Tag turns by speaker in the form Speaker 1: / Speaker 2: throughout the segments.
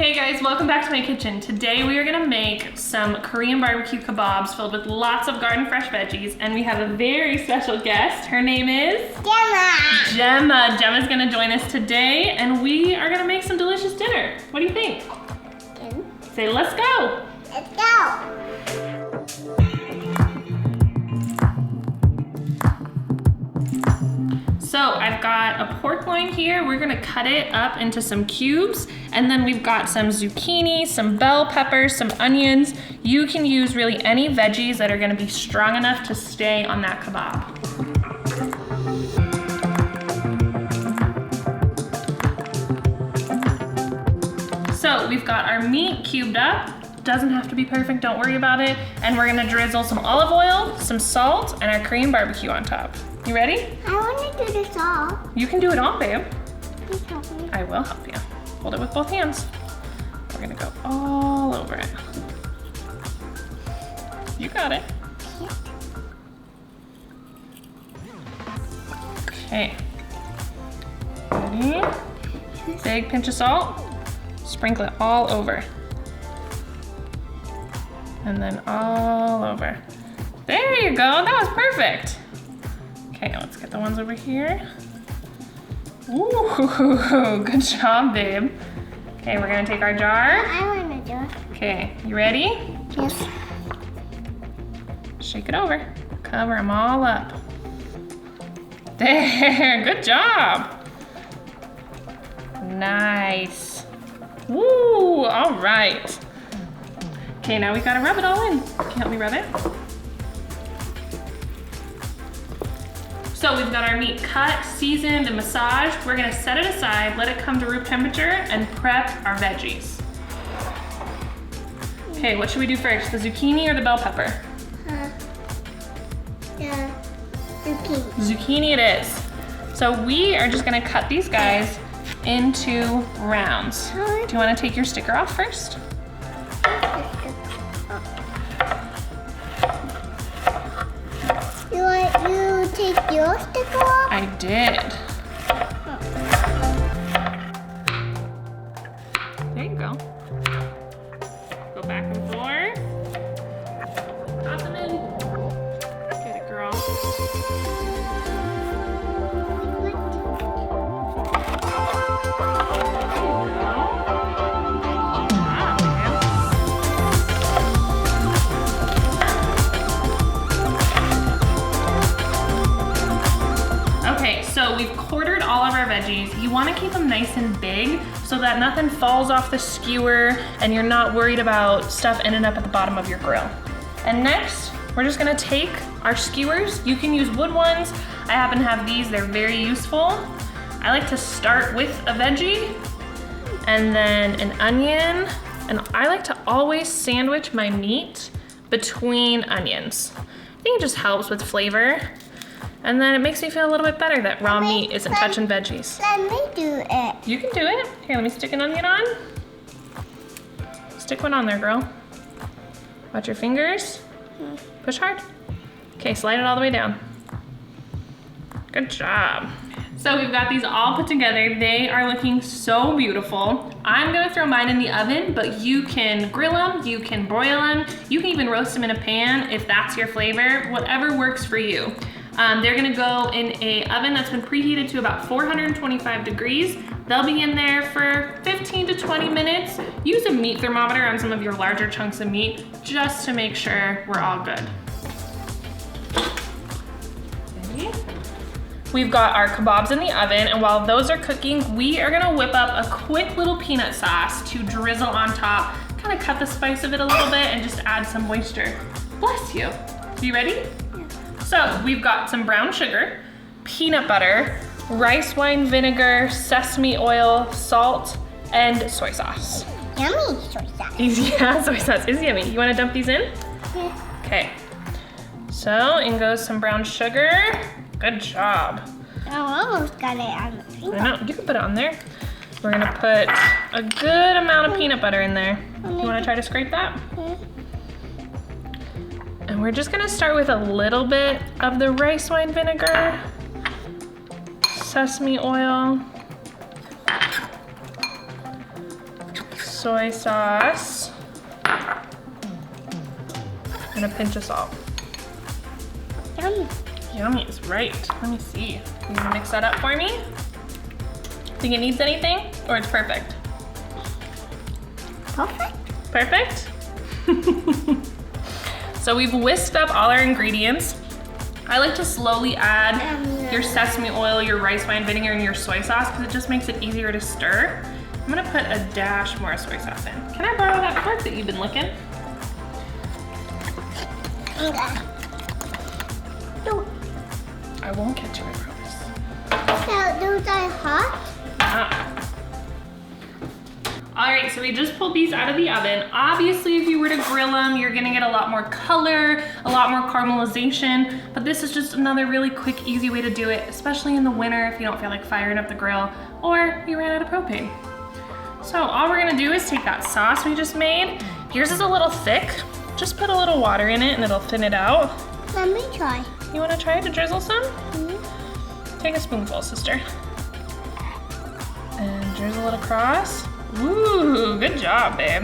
Speaker 1: Hey guys, welcome back to my kitchen. Today we are gonna make some Korean barbecue kebabs filled with lots of garden fresh veggies, and we have a very special guest. Her name is? Gemma. Gemma's gonna join us today, and we are gonna make some delicious dinner. What do you think? Say, let's go.
Speaker 2: Let's go.
Speaker 1: So I've got a pork loin here. We're gonna cut it up into some cubes, and then we've got some zucchini, some bell peppers, some onions. You can use really any veggies that are gonna be strong enough to stay on that kebab. So we've got our meat cubed up. Doesn't have to be perfect, don't worry about it. And we're gonna drizzle some olive oil, some salt, and our Korean barbecue on top. You ready?
Speaker 2: I want to do this all.
Speaker 1: You can do it all, babe.
Speaker 2: Please help me.
Speaker 1: I will help you. Hold it with both hands. We're gonna go all over it. You got it. Okay. Ready? Big pinch of salt. Sprinkle it all over. And then all over. There you go, that was perfect. Okay, let's get the ones over here. Ooh, good job, babe. Okay, we're gonna take our jar.
Speaker 2: I want to do it.
Speaker 1: Okay, you ready?
Speaker 2: Yes.
Speaker 1: Shake it over. Cover them all up. There, good job. Nice. Woo, all right. Okay, now we gotta rub it all in. Can you help me rub it? So we've got our meat cut, seasoned, and massaged. We're gonna set it aside, let it come to room temperature, and prep our veggies. Okay, what should we do first? The zucchini or the bell pepper?
Speaker 2: The zucchini.
Speaker 1: Zucchini it is. So we are just gonna cut these guys into rounds. Do you wanna take your sticker off first?
Speaker 2: You take your sticker off?
Speaker 1: I did. There you go. Go back and forth. Toss them in. Get it, girl. So we've quartered all of our veggies. You want to keep them nice and big so that nothing falls off the skewer and you're not worried about stuff ending up at the bottom of your grill. And next, we're just gonna take our skewers. You can use wood ones. I happen to have these, they're very useful. I like to start with a veggie and then an onion. And I like to always sandwich my meat between onions. I think it just helps with flavor. And then it makes me feel a little bit better that raw meat isn't touching veggies.
Speaker 2: Let me do it.
Speaker 1: You can do it. Here, let me stick an onion on. Stick one on there, girl. Watch your fingers. Push hard. Okay, slide it all the way down. Good job. So we've got these all put together. They are looking so beautiful. I'm gonna throw mine in the oven, but you can grill them, you can broil them, you can even roast them in a pan if that's your flavor, whatever works for you. They're gonna go in a oven that's been preheated to about 425 degrees. They'll be in there for 15 to 20 minutes. Use a meat thermometer on some of your larger chunks of meat just to make sure we're all good. Ready? We've got our kebabs in the oven, and while those are cooking, we are gonna whip up a quick little peanut sauce to drizzle on top, kind of cut the spice of it a little bit and just add some moisture. Bless you. You ready? So we've got some brown sugar, peanut butter, rice wine vinegar, sesame oil, salt, and soy sauce.
Speaker 2: Yummy soy sauce.
Speaker 1: Yeah, soy sauce is yummy. You wanna dump these in?
Speaker 2: Yeah.
Speaker 1: Okay. So in goes some brown sugar. Good job.
Speaker 2: I almost got it on the finger.
Speaker 1: I know, you can put it on there. We're gonna put a good amount of peanut butter in there. You wanna try to scrape that? And we're just gonna start with a little bit of the rice wine vinegar, sesame oil, soy sauce, and a pinch of salt.
Speaker 2: Yummy.
Speaker 1: Yummy is right. Let me see. You gonna mix that up for me? Think it needs anything, or it's perfect?
Speaker 2: Perfect.
Speaker 1: Perfect? So we've whisked up all our ingredients. I like to slowly add your sesame oil, your rice wine vinegar, and your soy sauce because it just makes it easier to stir. I'm gonna put a dash more soy sauce in. Can I borrow that fork that you've been licking?
Speaker 2: Okay.
Speaker 1: I won't catch you, I promise.
Speaker 2: So those are hot?
Speaker 1: All right, so we just pulled these out of the oven. Obviously, if you were to grill them, you're gonna get a lot more color, a lot more caramelization, but this is just another really quick, easy way to do it, especially in the winter if you don't feel like firing up the grill or you ran out of propane. So all we're gonna do is take that sauce we just made. Yours is a little thick. Just put a little water in it and it'll thin it out.
Speaker 2: Let me try.
Speaker 1: You wanna try to drizzle some?
Speaker 2: Mm-hmm.
Speaker 1: Take a spoonful, sister. And drizzle it across. Ooh, good job, babe.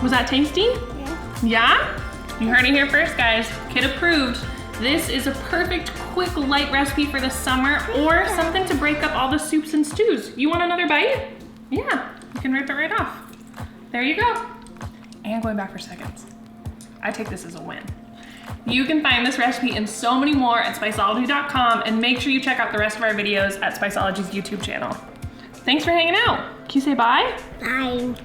Speaker 1: Was that tasty?
Speaker 2: Yeah.
Speaker 1: Yeah? You heard it here first, guys. Kid approved. This is a perfect, quick, light recipe for the summer or something to break up all the soups and stews. You want another bite? Yeah, you can rip it right off. There you go. And going back for seconds. I take this as a win. You can find this recipe and so many more at Spiceology.com, and make sure you check out the rest of our videos at Spiceology's YouTube channel. Thanks for hanging out. Can you say bye?
Speaker 2: Bye.